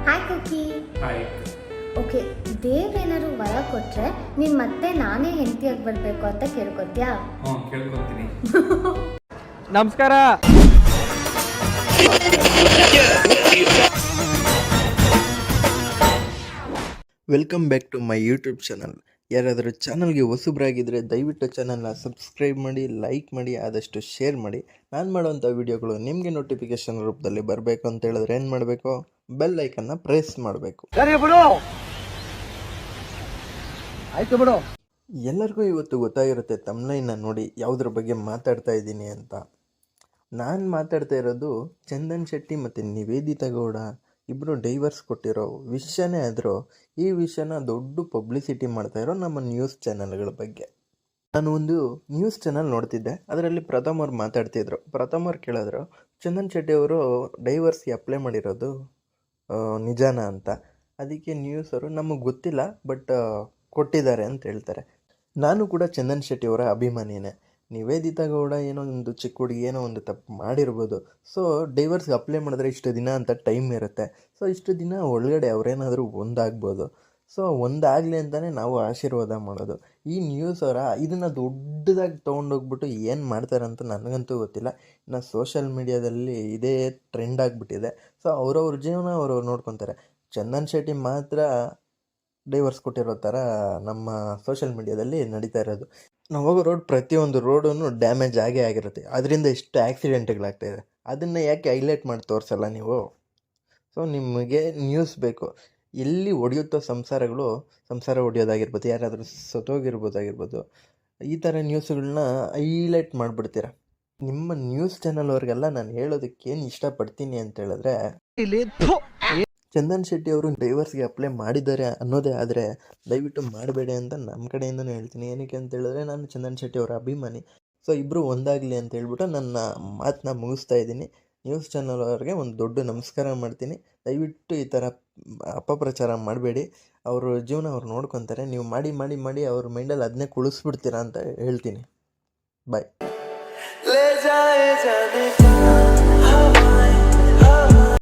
Hi ಕುಕ್ಕಿ. Hi. Okay, ದೇವ್ರೇನಾದ್ರು ವರ ಕೊಟ್ರೆ ನೀನು ಮತ್ತೆ ನಾನೇ ಹೆಂಡತಿಯಾಗಿ ಬರಬೇಕು ಅಂತ ಕೇಳ್ಕೊತ್ಯಾ? ಕೇಳ್ಕೊತೀನಿ. ನಮಸ್ಕಾರ. Welcome back to my YouTube channel. ಯಾರಾದರೂ ಚಾನಲ್ಗೆ ಹೊಸಬ್ರಾಗಿದ್ದರೆ ದಯವಿಟ್ಟು ಚಾನಲ್ನ ಸಬ್ಸ್ಕ್ರೈಬ್ ಮಾಡಿ, ಲೈಕ್ ಮಾಡಿ, ಆದಷ್ಟು ಶೇರ್ ಮಾಡಿ. ನಾನು ಮಾಡೋವಂಥ ವೀಡಿಯೋಗಳು ನಿಮಗೆ ನೋಟಿಫಿಕೇಷನ್ ರೂಪದಲ್ಲಿ ಬರಬೇಕು ಅಂತ ಹೇಳಿದ್ರೆ ಏನು ಮಾಡಬೇಕು? ಬೆಲ್ ಐಕನ್ನ ಪ್ರೆಸ್ ಮಾಡಬೇಕು. ಎಲ್ಲರಿಗೂ ಇವತ್ತು ಗೊತ್ತಾಗಿರುತ್ತೆ ತಮ್ಲೈನ್ನ ನೋಡಿ ಯಾವುದ್ರ ಬಗ್ಗೆ ಮಾತಾಡ್ತಾ ಇದ್ದೀನಿ ಅಂತ. ನಾನು ಮಾತಾಡ್ತಾ ಇರೋದು ಚಂದನ್ ಶೆಟ್ಟಿ ಮತ್ತು ನಿವೇದಿತಾ ಗೌಡ ಇಬ್ಬರು ಡೈವರ್ಸ್ ಕೊಟ್ಟಿರೋ ವಿಷಯನೇ ಆದರೂ ಈ ವಿಷಯನ ದೊಡ್ಡ ಪಬ್ಲಿಸಿಟಿ ಮಾಡ್ತಾಯಿರೋ ನಮ್ಮ ನ್ಯೂಸ್ ಚಾನಲ್ಗಳ ಬಗ್ಗೆ. ನಾನು ಒಂದು ನ್ಯೂಸ್ ಚಾನಲ್ ನೋಡ್ತಿದ್ದೆ, ಅದರಲ್ಲಿ ಪ್ರಥಮ್ ಅವ್ರು ಮಾತಾಡ್ತಿದ್ರು. ಪ್ರಥಮ್ ಅವ್ರು ಕೇಳಿದ್ರು, ಚಂದನ್ ಶೆಟ್ಟಿ ಅವರು ಡೈವರ್ಸ್ಗೆ ಅಪ್ಲೈ ಮಾಡಿರೋದು ನಿಜಾನ ಅಂತ. ಅದಕ್ಕೆ ನ್ಯೂಸ್ ಅವರು ನಮಗೆ ಗೊತ್ತಿಲ್ಲ, ಬಟ್ ಕೊಟ್ಟಿದ್ದಾರೆ ಅಂತ ಹೇಳ್ತಾರೆ. ನಾನು ಕೂಡ ಚಂದನ್ ಶೆಟ್ಟಿ ಅವರ ಅಭಿಮಾನಿನೇ. ನಿವೇದಿತಾ ಗೌಡ ಏನೋ ಒಂದು ಚಿಕ್ಕ ಹುಡುಗಿ ಏನೋ ಒಂದು ತಪ್ಪು ಮಾಡಿರ್ಬೋದು. ಸೊ ಡೈವರ್ಸ್ಗೆ ಅಪ್ಲೈ ಮಾಡಿದ್ರೆ ಇಷ್ಟು ದಿನ ಅಂತ ಟೈಮ್ ಇರುತ್ತೆ. ಸೊ ಇಷ್ಟು ದಿನ ಒಳಗಡೆ ಅವರೇನಾದರೂ ಒಂದಾಗ್ಬೋದು. ಸೊ ಒಂದಾಗಲಿ ಅಂತಲೇ ನಾವು ಆಶೀರ್ವಾದ ಮಾಡೋದು. ಈ ನ್ಯೂಸ್ ಅವರ ಇದನ್ನು ದೊಡ್ಡದಾಗಿ ತೊಗೊಂಡೋಗ್ಬಿಟ್ಟು ಏನು ಮಾಡ್ತಾರೆ ಅಂತ ನನಗಂತೂ ಗೊತ್ತಿಲ್ಲ. ಇನ್ನು ಸೋಷಿಯಲ್ ಮೀಡಿಯಾದಲ್ಲಿ ಇದೇ ಟ್ರೆಂಡ್ ಆಗಿಬಿಟ್ಟಿದೆ. ಸೊ ಅವ್ರವ್ರ ಜೀವನ ಅವ್ರವ್ರು ನೋಡ್ಕೊತಾರೆ. ಚಂದನ್ ಶೆಟ್ಟಿ ಮಾತ್ರ ಡೈವರ್ಸ್ ಕೊಟ್ಟಿರೋ ಥರ ನಮ್ಮ ಸೋಷಿಯಲ್ ಮೀಡಿಯಾದಲ್ಲಿ ನಡೀತಾ ಇರೋದು. ನಾವು ಹೋಗೋ ರೋಡ್, ಪ್ರತಿಯೊಂದು ರೋಡೂ ಡ್ಯಾಮೇಜ್ ಆಗೇ ಆಗಿರುತ್ತೆ. ಅದರಿಂದ ಎಷ್ಟು ಆ್ಯಕ್ಸಿಡೆಂಟ್ಗಳಾಗ್ತಾಯಿದೆ. ಅದನ್ನು ಯಾಕೆ ಹೈಲೈಟ್ ಮಾಡಿ ತೋರಿಸಲ್ಲ ನೀವು? ಸೊ ನಿಮಗೆ ನ್ಯೂಸ್ ಬೇಕು. ಎಲ್ಲಿ ಒಡೆಯುತ್ತೋ ಸಂಸಾರ ಒಡೆಯೋದಾಗಿರ್ಬೋದು, ಯಾರಾದರೂ ಸತ್ತೋಗಿರ್ಬೋದಾಗಿರ್ಬೋದು, ಈ ಥರ ನ್ಯೂಸ್ಗಳನ್ನ ಹೈಲೈಟ್ ಮಾಡಿಬಿಡ್ತೀರ. ನಿಮ್ಮ ನ್ಯೂಸ್ ಚಾನಲ್ ಅವ್ರಿಗೆಲ್ಲ ನಾನು ಹೇಳೋದಕ್ಕೇನು ಇಷ್ಟಪಡ್ತೀನಿ ಅಂತ ಹೇಳಿದ್ರೆ, ಚಂದನ್ ಶೆಟ್ಟಿ ಅವರು ಡೈವರ್ಸ್ಗೆ ಅಪ್ಲೈ ಮಾಡಿದ್ದಾರೆ ಅನ್ನೋದೇ ಆದರೆ ದಯವಿಟ್ಟು ಮಾಡಬೇಡಿ ಅಂತ ನಮ್ಮ ಕಡೆಯಿಂದನೂ ಹೇಳ್ತೀನಿ. ಏನಕ್ಕೆ ಅಂತ ಹೇಳಿದ್ರೆ ನಾನು ಚಂದನ್ ಶೆಟ್ಟಿ ಅವರ ಅಭಿಮಾನಿ. ಸೊ ಇಬ್ಬರು ಒಂದಾಗಲಿ ಅಂತ ಹೇಳ್ಬಿಟ್ಟು ನನ್ನ ಮಾತನ್ನ ಮುಗಿಸ್ತಾ ಇದ್ದೀನಿ. ನ್ಯೂಸ್ ಚಾನಲ್ ಅವ್ರಿಗೆ ಒಂದು ದೊಡ್ಡ ನಮಸ್ಕಾರ ಮಾಡ್ತೀನಿ. ದಯವಿಟ್ಟು ಈ ಥರ ಅಪಪ್ರಚಾರ ಮಾಡಬೇಡಿ. ಅವ್ರ ಜೀವನ ಅವ್ರು ನೋಡ್ಕೊತಾರೆ. ನೀವು ಮಾಡಿ ಮಾಡಿ ಮಾಡಿ ಅವ್ರ ಮೈಂಡಲ್ಲಿ ಅದನ್ನೇ ಕುಳಿಸ್ಬಿಡ್ತೀರಾ ಅಂತ ಹೇಳ್ತೀನಿ. ಬಾಯ್.